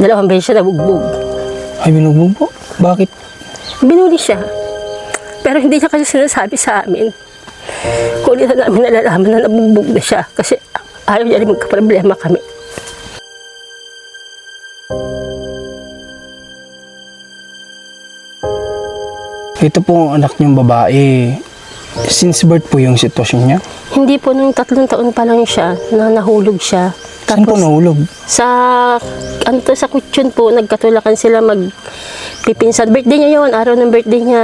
Dalawang beses siya nabugbog. Ay, binugbog po? Bakit? Binuli siya. Pero hindi niya kasi sinasabi sa amin. Kulit na namin nalalaman na nabugbog na siya kasi ayaw niya rin magkaproblema kami. Ito po ang anak niyong babae. Since birth po yung sitwasyon niya? Hindi po, nung 3 taon pa lang siya, na nahulog siya. Saan po nahulog? Sa, sa kutsyon po, nagkatulakan sila magpipinsan. Birthday niya yun, araw ng birthday niya.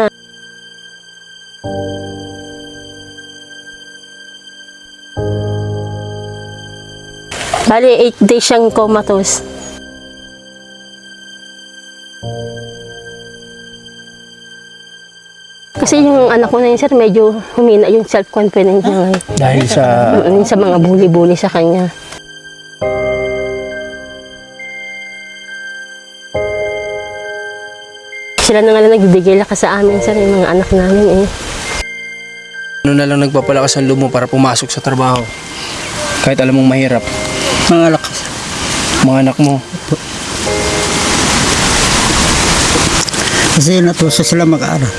Bali, 8 days siyang comatose. Kasi yung anak ko na yun, sir, medyo humina yung self-confidence niya ngayon. Dahil Sa mga bully-bully sa kanya. Sila na nga lang nagbibigay lakas sa amin, sir, yung mga anak namin eh. Ano na lang nagpapalakas ang loob mo para pumasok sa trabaho? Kahit alam mong mahirap. Mga anak. Mga anak mo. Kasi natuso sila mag-aaral.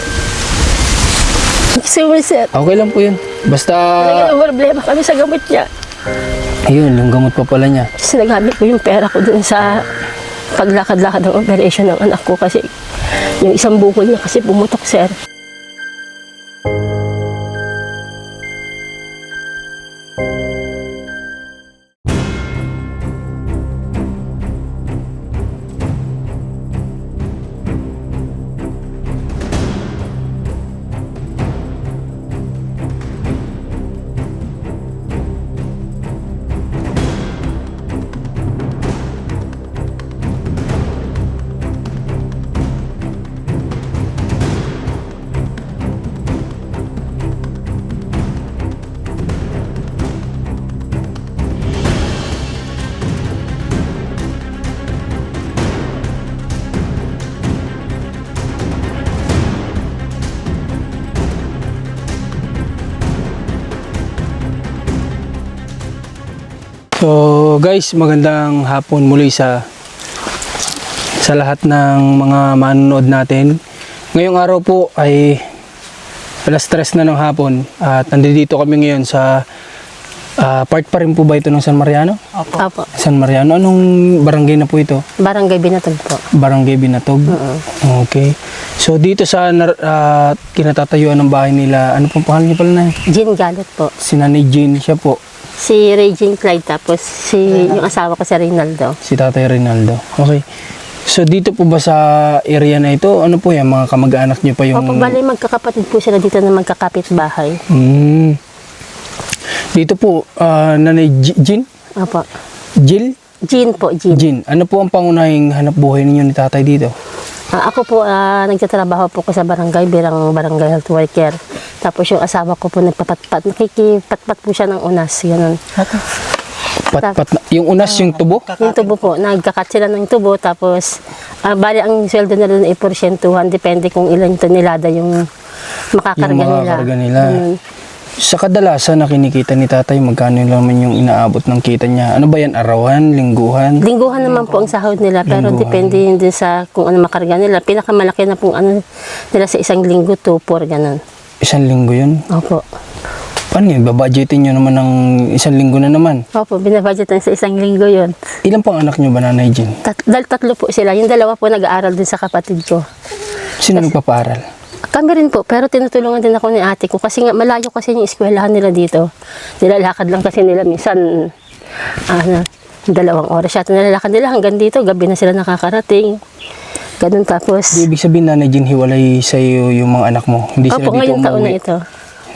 Kasi sir, Okay lang po yun. Basta, talagang problema kami sa gamot niya. ayun, yung gamot pa pala niya. Kasi nagamit ko yung pera ko dun sa paglakad-lakad ng operation ng anak ko kasi yung isang bukol niya kasi pumutok, sir. So guys, magandang hapon muli sa lahat ng mga manonood natin. Ngayong araw po ay alas 3 na ng hapon at nandito kami ngayon sa part pa rin po ba ito ng San Mariano? Opo. San Mariano, anong barangay na po ito? Barangay Binatog po. Barangay Binatog? Okay. So dito sa kinatatayuan ng bahay nila, ano pong pangalan niyo pala na? Jean Galot po. Si Nanay Jean, siya po. Si Regine Clyde, tapos yung asawa ko si Reynaldo. Si Tatay Reynaldo. Okay. So dito po ba sa area na ito, ano po yan, mga kamag-anak niyo pa yung... Opo, bali magkakapatid po sila dito na magkakapit bahay. Dito po, Nanay Jean? Opo. Jill? Jean po, Jean. Jean. Ano po ang pangunahing hanap buhay ninyo ni Tatay dito? Ako po, nagtatrabaho po ko sa barangay bilang barangay health worker. Tapos yung asawa ko po nakikipatpat po siya ng unas, gano'n. Yung unas, yung tubo? Yung tubo po, nagkakat sila ng tubo, tapos bali ang sweldo na doon ay porsyentuhan, depende kung ilan tonelada yung makakarga Yung nila. makakarga nila. Sa kadalasan na kinikita ni Tatay, magkano naman yung inaabot ng kita niya? Ano ba yan? Arawan? Lingguhan? Lingguhan naman po ang sahod nila, pero depende yun din sa kung ano makarga nila. Pinakamalaki na pong ano nila sa isang linggo, 2-4, gano'n. Isang linggo yun? Opo. Paano yun? Babudgetin nyo naman ng isang linggo na naman? Opo, binabudgetan sa isang linggo yun. Ilan pang anak nyo ba, Nanay Jean? Dahil 3 po sila. Yung 2 po nag-aaral din sa kapatid ko. Sino nagpapaaral? Kami rin po, pero tinutulungan din ako ni ate ko kasi nga malayo kasi yung eskwelahan nila dito. Nilalakad lang kasi nila minsan 2 oras siya. Nilalakad nila hanggang dito, gabi na sila nakakarating. Ganun tapos. Di, ibig sabihin, Nanay Jean, hiwalay sa iyo yung mga anak mo? Hindi sila Opo, dito ngayong taon umuwi? na ito.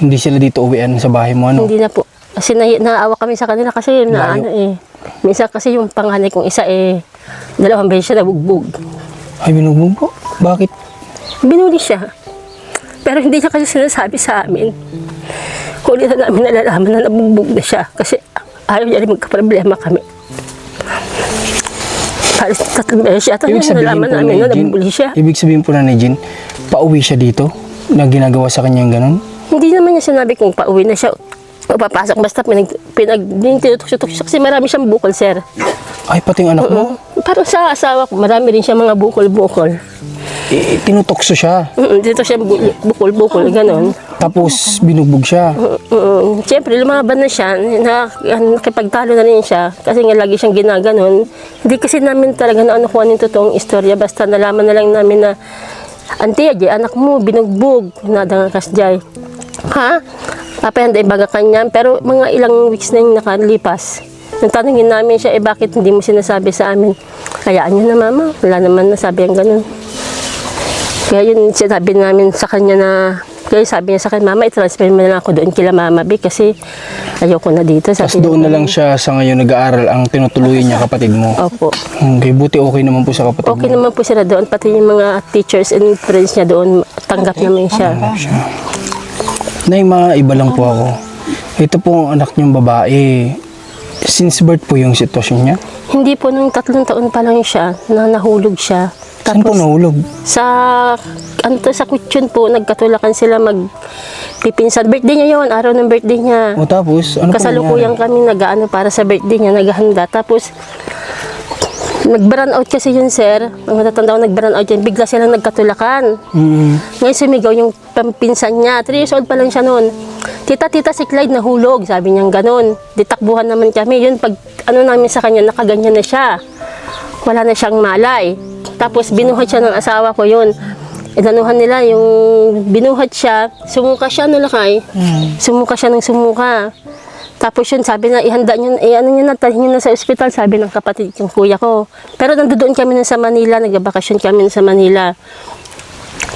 Hindi sila dito uwian sa bahay mo, ano? Hindi na po. Kasi naawa kami sa kanila kasi minsan kasi yung panganay kong isa 2 beses siya nabugbog. Ay, binugbog po? Bakit? Binuli siya. Pero hindi niya kasi sinasabi sa amin. Kulit na namin nalalaman na nabugbog na siya kasi ayaw niya rin magkaproblema kami. Halos 3 beses yata Ibig sabihin nalalaman po, namin na Nanay Jean, nabubuli siya. ibig sabihin po, Nanay Jean, pauwi siya dito? Na ginagawa sa kanya yung ganun? Hindi naman niya sinabi kung pauwi na siya. O papasok, basta tinutukso kasi marami siyang bukol, sir. Ay, pati yung anak mo? Parang sa asawa ko, marami rin siya mga bukol-bukol. Tinutokso siya. Dito siya bukol-bukol, ganon. Tapos binugbog siya. Siyempre, lumaban na siya, nakipagtalo na rin siya, kasi nga lagi siyang ginaganon. Hindi kasi namin talaga naanakuha ng totoong istorya, basta nalaman na lang namin na, Auntie, anak mo, binugbog, nadangakas jay. Ha? Papayanday baga kanya, pero mga ilang weeks na yung nakalipas. Nung tanongin namin siya, bakit hindi mo sinasabi sa amin? Hayaan niyo na, mama, wala naman nasabi ang ganun. Kaya yun, sinabi namin sa kanya na, kaya sabi niya sa akin, mama, i-transfer mo na lang ako doon kila Mama B kasi ayoko na dito. Tapos doon na lang siya sa ngayon nag-aaral ang tinutuluyan niya kapatid mo. Opo. Okay, buti okay naman po sa kapatid Okay mo. naman po sila doon, pati yung mga teachers and friends niya doon, tanggap naman siya. Nay, iba lang po ako. Ito po ang anak niyong babae. Since birth po yung sitwasyon niya? Hindi po, nung 3 taon pa lang siya, na nahulog siya. Saan po nahulog? Sa Kutsyon po, nagkatulakan sila magpipinsan. Birthday niya yon, araw ng birthday niya. O tapos, ano po Kasalukuyan kami nag-ano para sa birthday niya, naghahanda. Tapos, nag-burn out kasi yun, sir. Ang matatanda ko, nag-burn out yun. Bigla silang nagkatulakan. Ngayon sumigaw yung pampinsan niya. 3 years old pa lang siya noon. Tita, si Clyde nahulog. Sabi niya ganun. Ditakbuhan naman kami. Yun, pag ano namin sa kanya, nakaganyan na siya. Wala na siyang malay. Tapos binuhat siya ng asawa ko yun. Inanuhan nila yung binuhat siya. Sumuka siya, lakay. Sumuka siya ng sumuka. Tapos yun, sabi na, ihanda nyo, talhin nyo na sa ospital, sabi ng kapatid yung kuya ko. Pero nandoon kami na sa Manila, nagbabakasyon kami na sa Manila.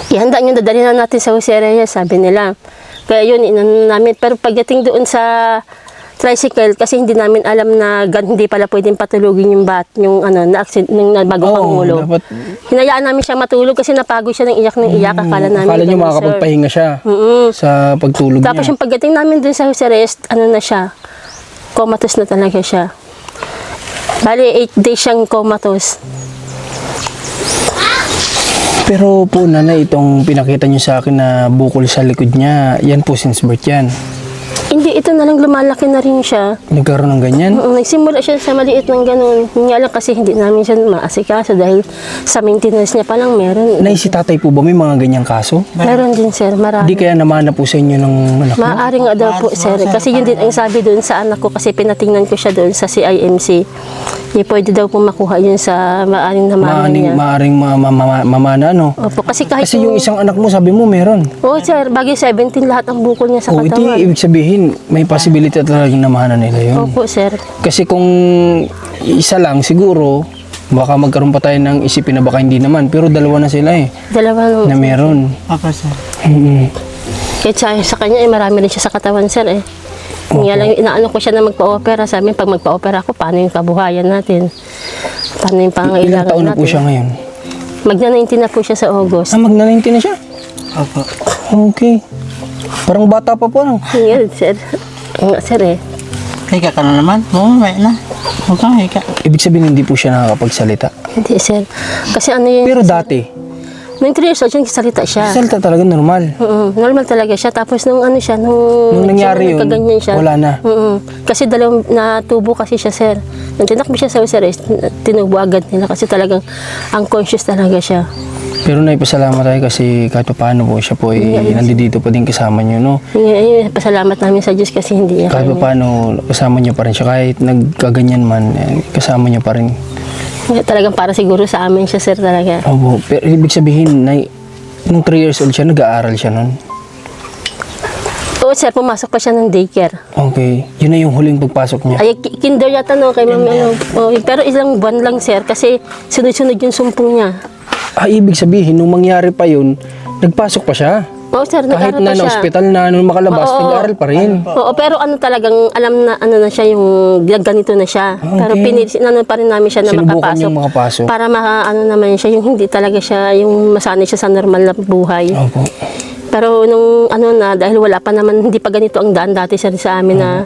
Ihanda nyo, dadali na natin sa Jose Reyes, sabi nila. Kaya yun, inano namin. Pero pagdating doon sa tricycle, kasi hindi namin alam na hindi pala pwedeng patulugin yung na-accident, nung bago pangulo. Dapat, Hinayaan namin siya matulog kasi napagod siya ng iyak. Akala namin. akala niyo ganun, makakapagpahinga siya sa pagtulog Tapos niya. yung pagdating namin dun sa Jose Reyes, na siya, comatose na talaga siya. Bali, 8 days siyang comatose. Pero po, nanay, itong pinakita niyo sa akin na bukol sa likod niya, yan po since birth yan. Hindi, ito na lang lumalaki na rin siya. Nagkaroon ng ganyan? Nagsimula siya sa maliit ng ganun. Nga lang kasi hindi namin siya maasikaso dahil sa maintenance niya pa lang meron. Nay, si tatay po ba may mga ganyang kaso? Meron din, sir, marami. Hindi kaya namana po sa inyo ng anak mo? Maaari nga daw po, sir. Kasi yun din ang sabi doon sa anak ko kasi pinatingnan ko siya doon sa CIMC. Hindi pwede daw po makuha yun sa maaring namana niya. Maaring mamana, no? Opo, kasi kahit Kasi yung isang anak mo, sabi mo, meron. Oo, sir, bagay 17 lahat ang bukol niya sa O, ito katawan. ibig sabihin, may possibility talaga yung namahanan nila yun. Opo, sir. Kasi kung isa lang, siguro, baka magkaroon pa tayo ng isipin na baka hindi naman. Pero dalawa na sila eh, Dalawa nung... na meron. Apa, sir? Kahit sa kanya, marami rin siya sa katawan, sir, eh. Nga lang, inaano ko siya na magpa-opera. Sabi, pag magpa-opera ako, paano yung kabuhayan natin? Paano yung Ilang pangailangan taon na natin? po siya ngayon? Magna-19 na po siya sa August. Magna-19 na siya? Apa. Okay. Parang bata pa po, no? Ngayon, sir. Nga, sir, eh. Hika ka na naman. Bumabay na. Huwag kang hika. Ibig sabihin, hindi po siya nakakapagsalita. Hindi, sir. Kasi ano yun, Pero dati, nung 3 years old, yung salita siya. salita talaga normal. Normal talaga siya. Tapos nung ano siya, nung nangyari yun, nagkaganyan siya, wala na. Kasi dalawang natubo kasi siya, sir. Nung tinakbo siya sa Jose Reyes, tinubo agad nila kasi talagang unconscious talaga siya. Pero naipasalamat tayo kasi kahit pa paano po siya po nandito pa din kasama niyo, no? Ayun, pasalamat namin sa Diyos kasi hindi niya Kahit pa paano kasama niyo pa rin siya. Kahit nagkaganyan man, kasama niyo pa rin. Talagang para siguro sa amin siya, sir, talaga. Opo. Pero ibig sabihin, nung 3 years old siya, nag-aaral siya nun. Oo, sir, pumasok pa siya ng daycare. Okay. Yun na yung huling pagpasok niya. Ay, kinder yata, no, kay mami, ano. Oh, pero ilang buwan lang, sir, kasi sunod-sunod yung sumpong niya. Ibig sabihin, nung mangyari pa yun, nagpasok pa siya. Oo, sir, Kahit nag-aral na pa siya. na-hospital na, nung makalabas, Oo. nag-aaral pa rin. Oo, pero ano talagang alam na ano na siya yung ganito na siya. Pero pinili pa rin namin siya na Sinubukan makapasok. niyang makapasok. Para ano naman siya, yung hindi talaga siya, yung masanay siya sa normal na buhay. Opo. Pero nung dahil wala pa naman, hindi pa ganito ang daan dati sa amin na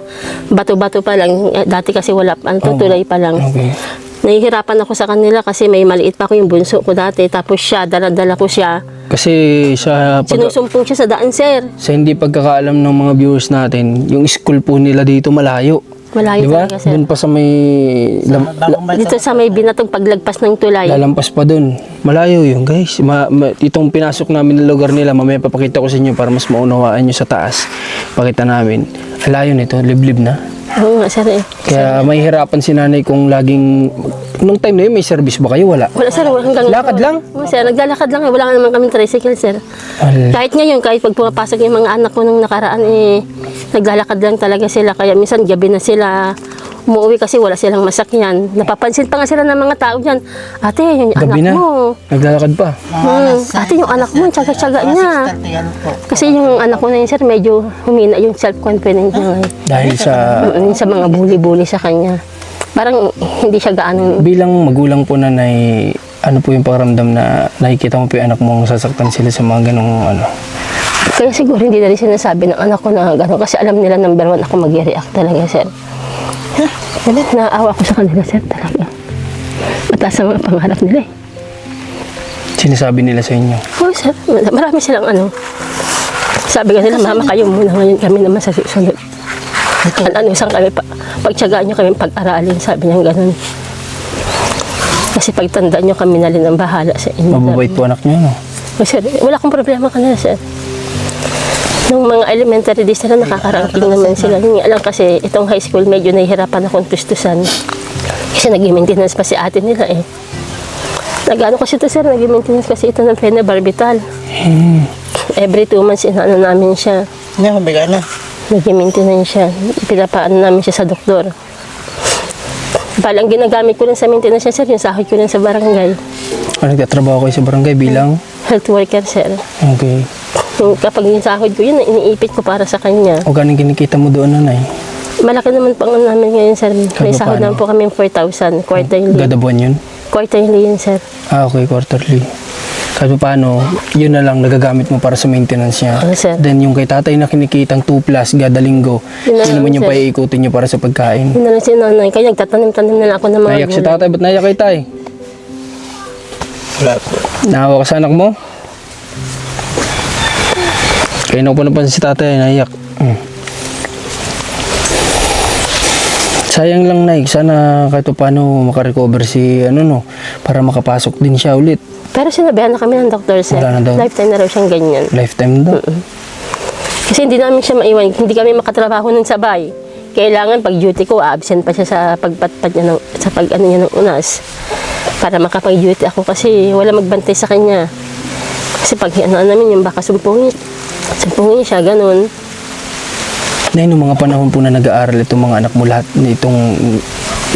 bato-bato pa lang. Dati kasi wala pa, tutulay pa lang. Okay. Nahihirapan ako sa kanila kasi may maliit pa ako yung bunso ko dati. Tapos siya, dala-dala ko siya. Kasi Sinusumpong siya sa daan, sir. sa hindi pagkakaalam ng mga viewers natin, yung school po nila dito malayo. Malayo Diba? talaga, sir. Doon pa sa may Bagong balik. Dito sa may binatong paglagpas ng tulay. lalampas pa doon. Malayo yun, guys. Itong pinasok namin na lugar nila, mamaya papakita ko sa inyo para mas maunawaan nyo sa taas. Pakita namin. Alayo nito, liblib na. Oo nga, sir. Kaya may hirapan si nanay kung laging... Nung time na yun, may service ba kayo? Wala. Wala, sir. Hanggang Lakad lang? Oo, sir. Naglalakad lang. Wala nga naman kami tricycle, sir. Kahit ngayon, kahit pag pumapasok yung mga anak ko nung nakaraan, naglalakad lang talaga sila. Kaya minsan gabi na sila umuwi kasi wala silang masakyan. Napapansin pa nga sila ng mga tao dyan. Ate, yung Gabi anak na. mo. Naglalakad pa. Ate, yung anak mo, tsaga-tsaga niya. Kasi yung anak ko na yun, sir, medyo humina yung self-confidence niya. Dahil Sa mga bully-bully sa kanya. Parang hindi siya gaano. bilang magulang po nanay, ano po yung pakiramdam na nakikita mo po yung anak mo sasaktan sila sa mga ganong ano? Kaya siguro hindi na rin sinasabi ng anak ko na gano'n. Kasi alam nila number 1 ako mag-react talaga, sir. Naawa ko sa kanila, sir, talaga. Mataas ang mga pangarap nila eh. Sinasabi nila sa inyo. Oo, sir. Marami silang ano. Sabi ka nila, mama, kayo muna ngayon kami naman sa susunod. Ano, isang kami, pagtsagaan nyo kami pag-aralin, sabi niya gano'n. Kasi pagtandaan nyo kami na rin ang bahala sa inyo. Mababait po anak niyo, no? Oh, sir, wala akong problema kanila, sir. Nung mga elementary days nila, nakakaranking naman sila. Hindi alam kasi itong high school, medyo nahihirapan akong tustusan. Kasi nag-maintenance pa si ate nila eh. Nag-ano kasi ito, sir, nag-maintenance kasi ito ng phenobarbital. Every 2 months, inaano namin siya. Hindi, mabiga na. Nag-maintenance siya. Pinapaano namin siya sa doktor. Palang ginagamit ko lang sa maintenance niya, sir, yung sahod ko lang sa barangay. Nagtatrabaho kayo sa barangay bilang? Health worker, sir. Okay. Kapag yung sahod ko, yun, iniipit ko para sa kanya. O ganun kinikita mo doon, nanay? Malaki naman pang namin ngayon, sir. May Kahit sahod paano? naman po kami 4,000 quarterly. Gada buwan yun? Quarterly yun, sir. Okay, quarterly. Kahit paano, yun na lang nagagamit mo para sa maintenance niya. Oo, sir. Then yung kay tatay na kinikitang 2 plus gada linggo, Yun na yun lang, naman yung sir. paiikutin niyo para sa pagkain. Yun na lang si nanay. Kaya nagtatanim-tanim na lang ako ng mga Naiyak si tatay, ba't naiyak kay tay? Wala po. Naawa ka sa anak mo? Kaya na ko pa napansin si tatay, naiyak. Sayang lang, Nay. Sana kahit paano makarecover si ano no, para makapasok din siya ulit. Pero sinabihan na kami ng doktor, sir. Wala na daw. Lifetime na raw siyang ganyan. Lifetime daw. Kasi hindi namin siya maiwan. Hindi kami makatrabaho ng sabay. Kailangan pag duty ko, absent pa siya sa pagpatpad niya sa pag ano niya ng unas. Para makapag-duty ako kasi wala magbantay sa kanya. Kasi pag ano namin yung baka sumpungin siya, ganun. Nay, nung mga panahon po na nag-aaral itong mga anak mo lahat, itong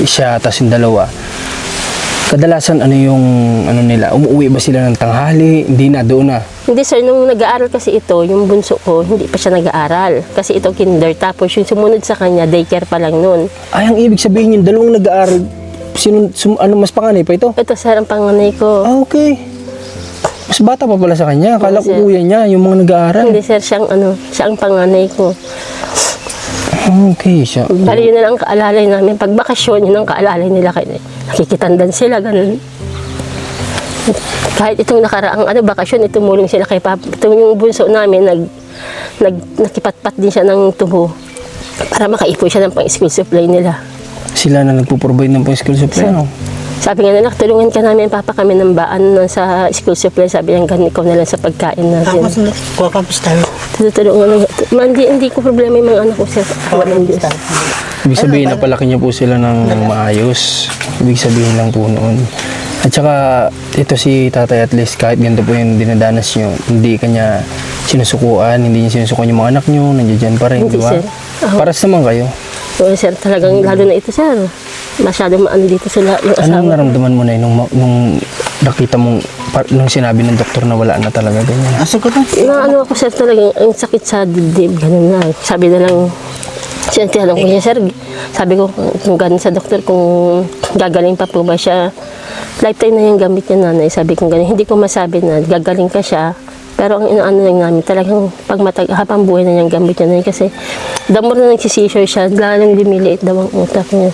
siya, tas yung dalawa, kadalasan ano yung ano nila, umuwi ba sila ng tanghali? Hindi na, doon na. Hindi, sir, nung nag-aaral kasi ito, yung bunso ko, hindi pa siya nag-aaral. Kasi ito kinder, tapos yung sumunod sa kanya, daycare pa lang nun. Ay, ang ibig sabihin yung dalawang nag-aaral, ano mas panganay pa ito? Ito, sir, ang panganay ko. Ah, okay. Mas bata pa pala sa kanya. Akala ko sir. kuya niya, yung mga nag-aaral. Hindi, sir, siya ang panganay ko. Okay, siya. Bali, yun na lang ang kaalalay namin. Pag bakasyon, yun ang kaalalay nila. Nakikitandan sila, ganun. Kahit itong nakaraang bakasyon, tumulong sila kay Papa. Ito yung bunso namin, nakipatpat din siya ng tubo para makaipon siya ng pang-school supply nila. Sila na nagpo-provide ng school supply, no? Sabi nga nila, tulungan ka namin, Papa, kami ng baan sa school supply. Sabi niya, ganun ikaw na lang sa pagkain natin. Tapos kuha ka tayo. Tutulungan hindi ko problema yung mga anak ko, sir. Walang Diyos. Ibig sabihin, napalaki niyo po sila ng maayos. Ibig sabihin lang po noon. At saka, ito si tatay at least, kahit ganito po yung dinadanas niyo, hindi kanya sinusukuan, hindi niya sinusukuan yung mga anak niyo, nandiyan pa rin, Hindi, di ba? sir. Paras naman kayo. Oo, sir, talagang lalo na ito, sir. Masyadong maano dito sila yung asawa. Anong naramdaman mo na nung nakita mong, nung sinabi ng doktor na wala na talaga ganyan? Nasa ko na. Ano ako, sir, talagang ang sakit sa dibdib, ganun na. Sabi na lang, tinanong ko niya, sir, sabi ko kung ganun sa doktor, kung gagaling pa po ba siya. Lifetime na yung gamit niya, nanay. Sabi ko ganun, hindi ko masabi na gagaling ka siya. Pero ang inaano lang namin, talagang habang buhay na niyang gamit niya, nanay. Kasi the more na nagsisisure siya, lalong lumiliit daw ang utak niya.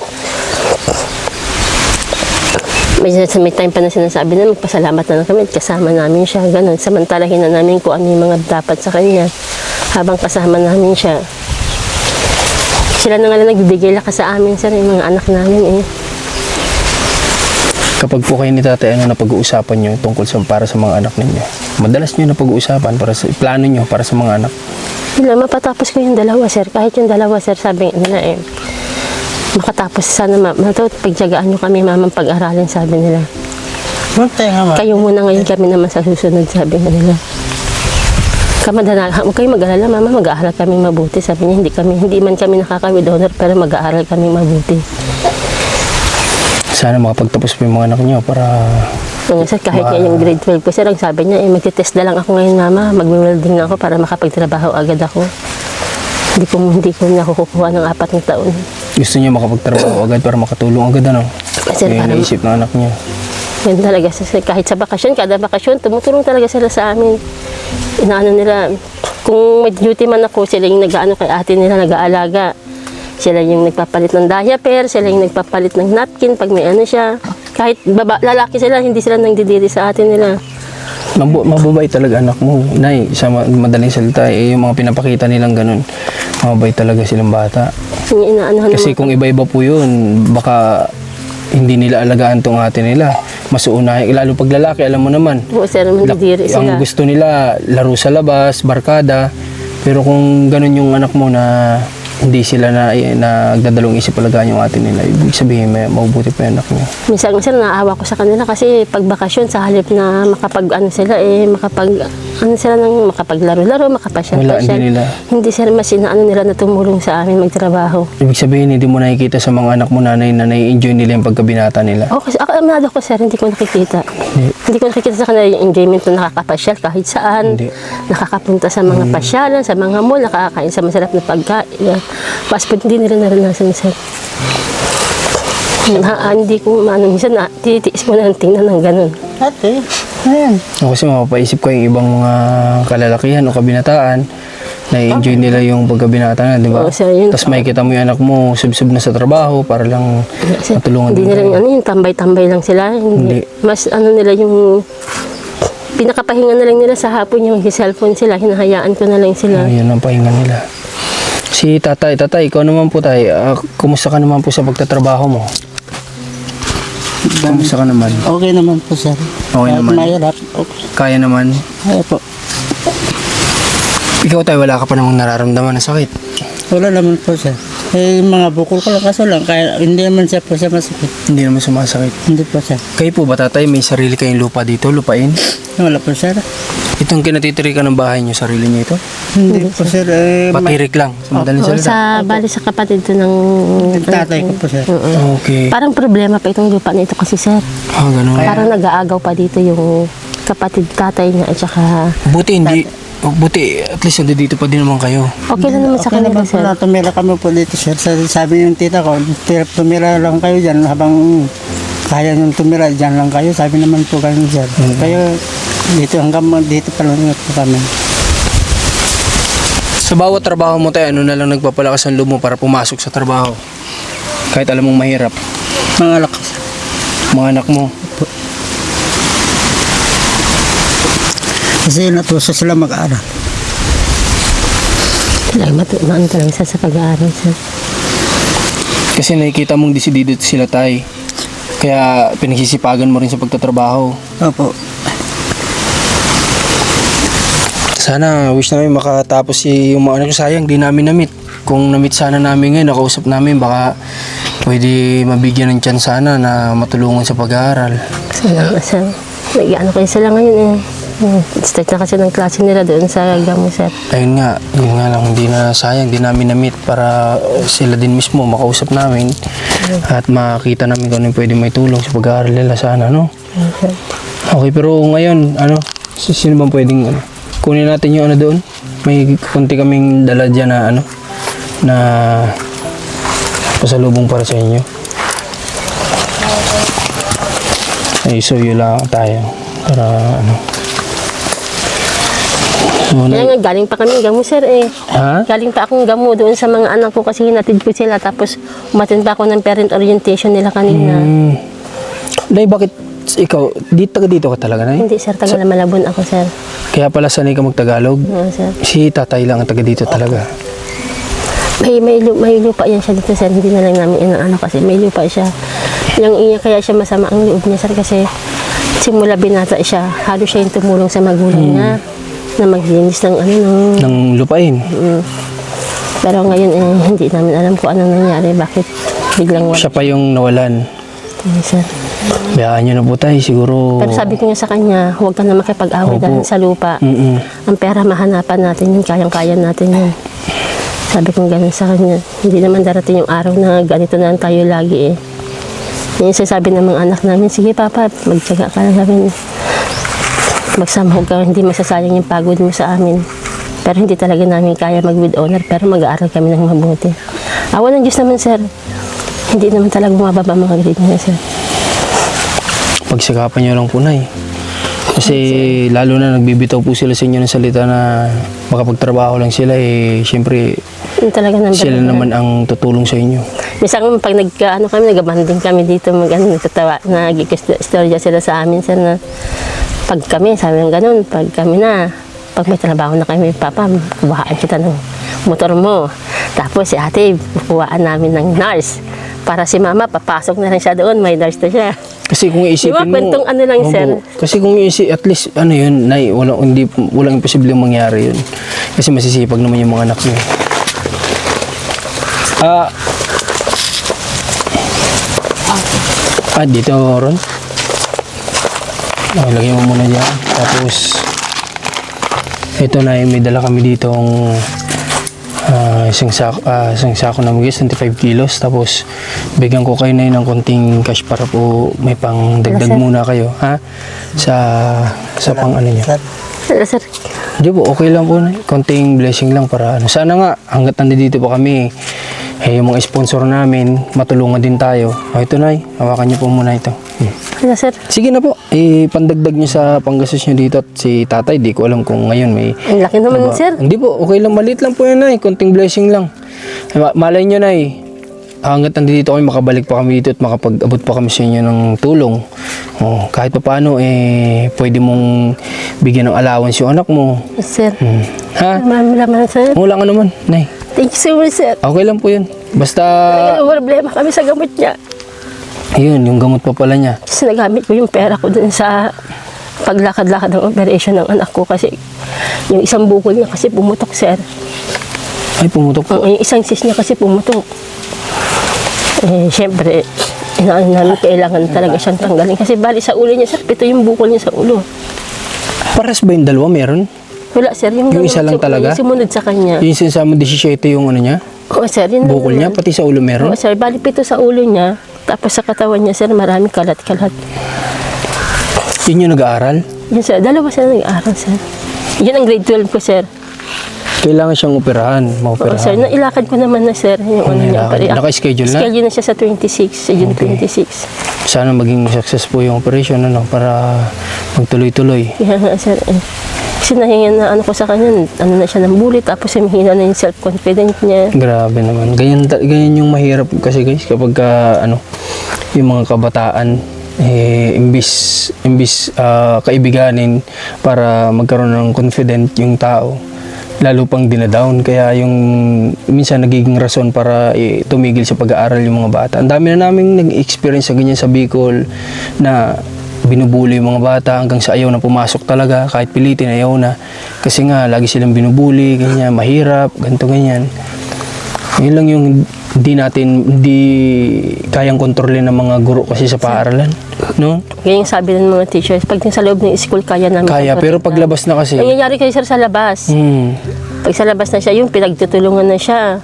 may time pa na sinasabi na magpasalamat na lang kami at kasama namin siya. Ganun. Samantalahin na namin kung ano yung mga dapat sa kanya habang kasama namin siya. Sila na nga lang nagbibigay lakas sa amin, sir, yung mga anak namin eh. Kapag po kayo ni tatay, ano na pag-uusapan nyo tungkol para sa mga anak ninyo? Madalas nyo na pag-uusapan para sa plano nyo para sa mga anak? Wala, mapatapos ko yung dalawa, sir. Kahit yung dalawa, sir, sabi nila eh, makatapos sana pagtyagaan nyo kami, mamang pag-aralin, sabi nila. Buti nga ma. Kayo muna ngayon, kami naman sa susunod, sabi nila. Huwag kayo mag-alala, mama, mag-aaral kami mabuti. Sabi niya, hindi man kami nakaka-with honor, pero mag-aaral kami mabuti. Sana makapagtapos po yung mga anak nyo para... So, sir, kahit nga yung grade 12 ko, sir, ang sabi niya, magtitest na lang ako ngayon, mama, mag-welding na ako para makapagtrabaho agad ako. Hindi ko nakukuha ng 4 na taon. Gusto niyo makapagtrabaho agad para makatulong agad, ano? Sir, Yung naisip ng anak niyo. Yan talaga, sir, kahit sa bakasyon, kada bakasyon, tumutulong talaga sila sa amin. Inaano nila, kung may duty man ako, sila yung nag-aano kay ate nila, nag-aalaga. Sila yung nagpapalit ng diaper, sila yung nagpapalit ng napkin pag may ano siya. Kahit lalaki sila, hindi sila nangdidiri sa atin nila. Mababait talaga anak mo. Nay, sa madaling salita, yung mga pinapakita nilang ganun, mababait talaga silang bata. Kasi kung iba-iba po yun, baka hindi nila alagaan tong ate nila. Mas uunahin, lalo pag lalaki, alam mo naman. Oo, sir, nangdidiri sila. Ang gusto nila, laro sa labas, barkada. Pero kung ganun yung anak mo na hindi sila nagdadalong isip alagaan yung ate nila, ibig sabihin may mabubuti pa yung anak niya. Minsan naawa ko sa kanila kasi pag bakasyon sa halip na makapaglaro-laro, makapasyal-pasyal. Hindi sila mas nila na tumulong sa amin magtrabaho. Ibig sabihin hindi mo nakikita sa mga anak mo nanay na nai-enjoy nila yung pagkabinata nila. Oo, kasi aminado ko, sir, hindi ko nakikita. Hindi ko nakikita sa kanila yung enjoyment na nakakapasyal kahit saan. Hindi. Nakakapunta sa mga pasyalan, sa mga mall, nakakain sa masarap na pagkain. Fast food, hindi nila naranasan, sir. Hindi ko, minsan titiis mo na tingnan ng ganun. Ate, ayan. Kasi mapapaisip ko yung ibang mga kalalakihan o kabinataan na enjoy nila yung pagkabinata na, di ba? Oo, sir, yun. Tapos makikita mo yung anak mo sub-sub na sa trabaho para lang Sir, matulungan hindi nila yung tambay-tambay lang sila. Hindi. Mas nila yung pinakapahinga na lang nila sa hapon yung cellphone sila. Hinahayaan ko na lang sila. Yun ang pahinga nila. Si tatay, ikaw naman po tayo. Kumusta ka naman po sa pagtatrabaho mo? Kumusta ka naman? Okay naman po, sir. Okay naman. Mahirap. Okay. Kaya naman. Kaya po. Ikaw tayo, wala ka pa namang nararamdaman na sakit. Wala naman po, sir. Mga bukol ko lang kaso lang. Kaya hindi naman siya po siya masakit. Hindi naman sumasakit. Hindi po, sir. Kayo po ba tatay, may sarili kayong lupa dito, lupain? Wala po, sir. Itong kinatitirikan ng bahay niyo, sarili niyo ito? Hindi po, sir. Patirik lang, sa madaling Oo, salita. bali sa kapatid to ng... Tatay ko po, sir. Okay. Parang problema pa itong lupa na ito kasi, sir. Ganun. Parang nag-aagaw pa dito yung kapatid tatay niya at saka... Buti, at least dito pa din naman kayo. Okay lang naman sa Okay kanila, naman po sir. na tumira kami po dito, sir. Sabi yung tita ko, tumira lang kayo dyan habang kaya nyung tumira dyan lang kayo. Sabi naman po kayo, sir. Kayo dito hanggang dito pa lang po kami. Sa bawat trabaho mo tayo, ano na lang nagpapalakas ang loob mo para pumasok sa trabaho? Kahit alam mong mahirap. Mga lakas. Mga anak mo. Kasi natuso sila mag-aaral. Matumaan ka lang sa pag-aaral, sir. Kasi nakikita mong desidido sila tay. Kaya pinagsisipagan mo rin sa pagtatrabaho. Opo. Sana wish namin makatapos yung mga anak ko. Sayang, di namin na-meet. Kung na-meet sana namin ngayon, nakausap namin, baka pwede mabigyan ng chance sana na matulungan sa pag-aaral. Sana, sir. Nag-ano kayo sila ngayon eh. Start na kasi ng klase nila doon sa Gamo, sir. Ayun nga lang, hindi na sayang, di namin na-meet para sila din mismo makausap namin at makita namin kung ano yung pwede may tulong sa pag-aaral nila sana, no? Okay. Okay, pero ngayon, sino bang pwedeng, kunin natin yung doon? May kunti kaming dala dyan na pasalubong para sa inyo. Ay, so yun lang tayo para Kaya nga, galing pa kami Gamo, sir eh. Ha? Galing pa akong Gamo doon sa mga anak ko kasi hinatid ko sila tapos umattend pa ako ng parent orientation nila kanina. Nay, bakit ikaw, taga dito ka talaga, Nay? Hindi, sir. Taga Malabon ako, sir. Kaya pala sanay ka magtagalog? Oo, sir. Si tatay lang ang taga dito talaga. May lupa yan siya dito, sir. Hindi na lang namin inaano kasi may lupa siya. Yung iya kaya siya masama ang loob niya, sir, kasi simula binata siya, halos siya yung tumulong sa magulang niya na maglinis ng Nang lupain. Pero ngayon, hindi namin alam kung anong nangyari, bakit biglang wala. Siya pa yung nawalan. Yes, sir. Bayaan nyo na po tayo, siguro. Pero sabi ko nga sa kanya, huwag ka na makipag-away Opo. dahil sa lupa. Ang pera mahanapan natin yun, kayang-kaya natin yun. Sabi ko gano'n sa kanya, hindi naman darating yung araw na ganito na lang tayo lagi eh. Yung sasabi ng mga anak namin, sige papa, magtyaga ka lang, sabi niya. Magsamahog ka, hindi masasayang yung pagod mo sa amin. Pero hindi talaga namin kaya mag-with honor, pero mag-aaral kami ng mabuti. Awa ng Diyos naman, sir. Hindi naman talaga bumababa mga grade niya, sir. Pagsikapan nyo lang po, Nay. Kasi lalo na nagbibitaw po sila sa inyo ng salita na makapagtrabaho lang sila, syempre Yun talaga number sila one. naman ang tutulong sa inyo. Minsan pag nag-banding kami dito, nagtatawa, nag-istorya sila sa amin, sir, na pag kami, sabi ng ganun, pag kami na, pag may trabaho na kami, papa, kuhaan kita ng motor mo. Tapos si ate, kukuhaan namin ng nurse. Para si mama, papasok na rin siya doon, may nurse na siya. Kasi kung iisipin Diba, kwentong ano lang, sir? Kasi kung at least, yun, Nay, walang imposibleng mangyari yun. Kasi masisipag naman yung mga anak niyo. Dito, Ron. Lagyan mo muna dyan. Tapos, ito na, may dala kami ditong isang sako na mugis, 25 kilos. Tapos, bigyan ko kayo na yun ng konting cash para po may pang dagdag muna kayo, ha? Sa pang ano niya. Hello, sir. Di po, okay lang po na. Konting blessing lang para ano. Sana nga, hanggat nandito po kami, yung mga sponsor namin, matulungan din tayo. Ito na, hawakan niyo po muna ito. Hello, sir. Sige na po, pandagdag niyo sa panggastos niyo dito at si tatay, di ko alam kung ngayon may... Ang laki naman, sir. Hindi po, okay lang, maliit lang po yan, Nay. Konting blessing lang. Malay niyo, Nay, hanggat nandito kami, makabalik pa kami dito at makapag-abot pa kami sa inyo ng tulong. Kahit pa paano, pwede mong bigyan ng allowance yung anak mo. Yes, sir. Ha? Maraming sir. Wala ka naman, Nay. Thank you so much, sir. Okay lang po yun. Basta, Talagang problema kami sa gamot niya. ayun, yung gamot pa pala niya. Kasi nagamit ko yung pera ko dun sa paglakad-lakad ng operation ng anak ko kasi yung isang bukol niya kasi pumutok, sir. Ay, pumutok po. Yung isang sis niya kasi pumutok. Siyempre, inaano namin kailangan talaga siyang tanggalin. Kasi bali sa ulo niya, sir, pito yung bukol niya sa ulo. Pares ba yung dalawa meron? Wala, sir. Yung Yung isa lang talaga? Yung sumunod sa kanya. Yung sinasama 17 yung ano niya? Oo, sir. Yun lang Bukol niya, naman. pati sa ulo meron? Oo, sir. Bali pito sa ulo niya. Tapos sa katawan niya, sir, maraming kalat-kalat. Yun yung nag-aaral? Yun, sir. Dalawa sila nag-aaral, sir. Yun ang grade 12 ko, sir. Kailangan siyang operahan, Oo, sir. maoperahan. Nailakad ko naman na, sir. Yung ano niya. Nailakad. Naka-schedule na? Schedule na siya sa 26, sa June 26. Sana maging successful yung operation, para magtuloy-tuloy. Kaya nga, sir. Kasi nahingan na ano ko sa kanya, ano na siya ng bullet, tapos humihina na yung self-confidence niya. Grabe naman. Ganyan yung mahirap kasi guys, kapag yung mga kabataan, imbis kaibiganin para magkaroon ng confident yung tao, lalo pang dinadown. Kaya yung minsan nagiging rason para tumigil sa pag-aaral yung mga bata. Ang dami na naming nag-experience sa ganyan sa Bicol na binubuli yung mga bata hanggang sa ayaw na pumasok talaga, kahit pilitin ayaw na. Kasi nga, lagi silang binubuli, ganyan, mahirap, ganito, ganyan. Yun lang yung hindi kayang kontrolin ng mga guro kasi sa paaralan. No? Kaya yung sabi ng mga teachers, pag sa loob ng school, kaya namin. Kaya, pero paglabas na kasi, Nangyayari kayo, sir, sa labas. Pag sa labas na siya, yung pinagtutulungan na siya.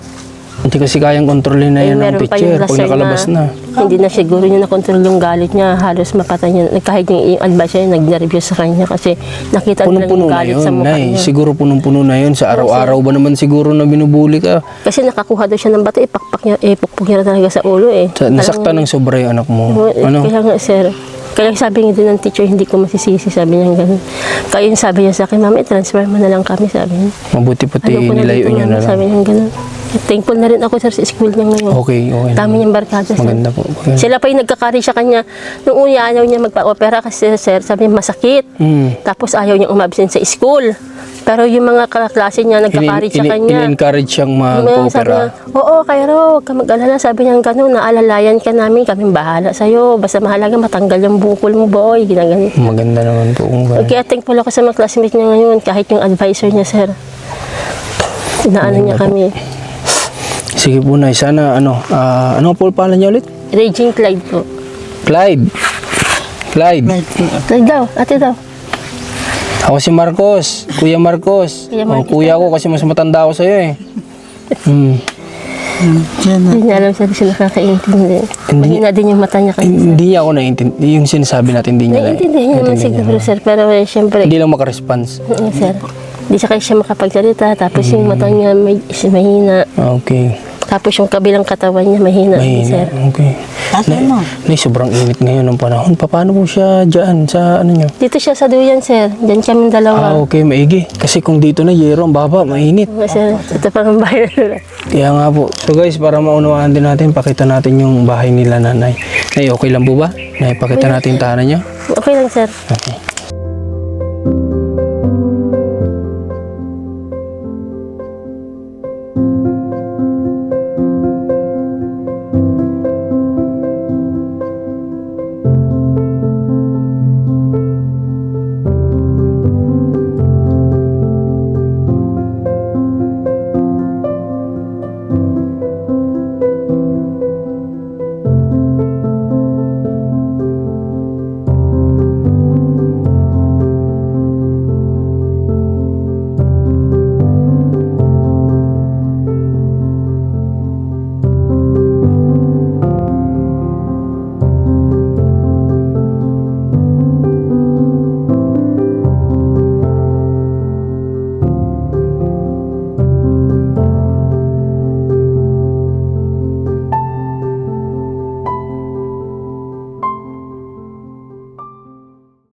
hindi kasi kayang kontrolin na yan ng Meron pa teacher yung pag laser nakalabas na. Hindi na siguro niya nakontrol yung galit niya. Halos mapatay niya. Kahit yung advice niya, nag-review sa kanya kasi nakita nila Punong-puno yung na galit yun, sa mukha Nay. niya. Siguro punong-puno na yun. Sa araw-araw ba naman siguro na binubuli ka? Kasi nakakuha daw siya ng bato, ipukpok niya na talaga sa ulo eh. Nasaktan ng sobra yung anak mo. Ano? Kaya nga, sir. Kaya sabi nga din ng teacher, hindi ko masisisi, sabi niya gano'n. Kaya yung sabi niya sa akin, mama, transfer mo na lang kami, sabi niya. Mabuti pati Ayoko na nilayo dito, niyo mama, na lang. sabi niya gano'n. Thankful na rin ako, sir, sa school niya ngayon. Okay, okay. Dami niyang barkada, sir. Maganda po. Maganda. Sila pa yung nagkakari sa kanya. Nung una, ayaw niya magpa-opera kasi, sir, sabi niya masakit. Tapos ayaw niya umabsent sa school. Pero yung mga kaklase niya, nagkakari sa kanya. In-encourage siyang Sabi niya, mag-opera. oo, Cairo, huwag ka mag-alala. Sabi niya gano'n, naalalayan ka namin, kaming bahala sa'yo. Basta mahalaga matanggal yung bukol mo, boy. Ginagano. Maganda naman po kung gano'n. Kaya thankful ako sa mga classmates niya ngayon, kahit yung advisor niya, sir. Inaano niya kami. Sige po, Nay. Sana, ano po pala niya ulit? Raging Clyde po. Clyde. Clyde. Right po. Clyde daw, ate daw. Ako si Marcos. Kuya Marcos. Kuya Marcos. Kuya ko kasi mas matanda ako sa'yo eh. Yan na. Hindi niya alam, sir, siya nakakaintindi. Mahina din yung mata niya kasi. Hindi niya ako naiintindi. Yung sinasabi natin, hindi niya Naiintindihan niya naman siguro, sir. Pero siyempre, Hindi lang makaresponse. sir, hindi siya kasi siya makapagsalita. Tapos yung mata niya mahina. Okay. Tapos yung kabilang katawan niya mahina, sir. Mahina. Okay. Asan mo? Nay, sobrang init ngayon ng panahon. Paano po siya dyan sa ano nyo? Dito siya sa duyan, sir. Diyan kami dalawa. Okay, maigi. Kasi kung dito na yero, ang baba, mainit. Sir, ito pa ang bahay na. Kaya nga po. So guys, para maunawaan din natin, pakita natin yung bahay nila nanay. Nay, okay lang po ba? Nay, pakita natin yung tahanan niya. Okay lang, sir. Okay.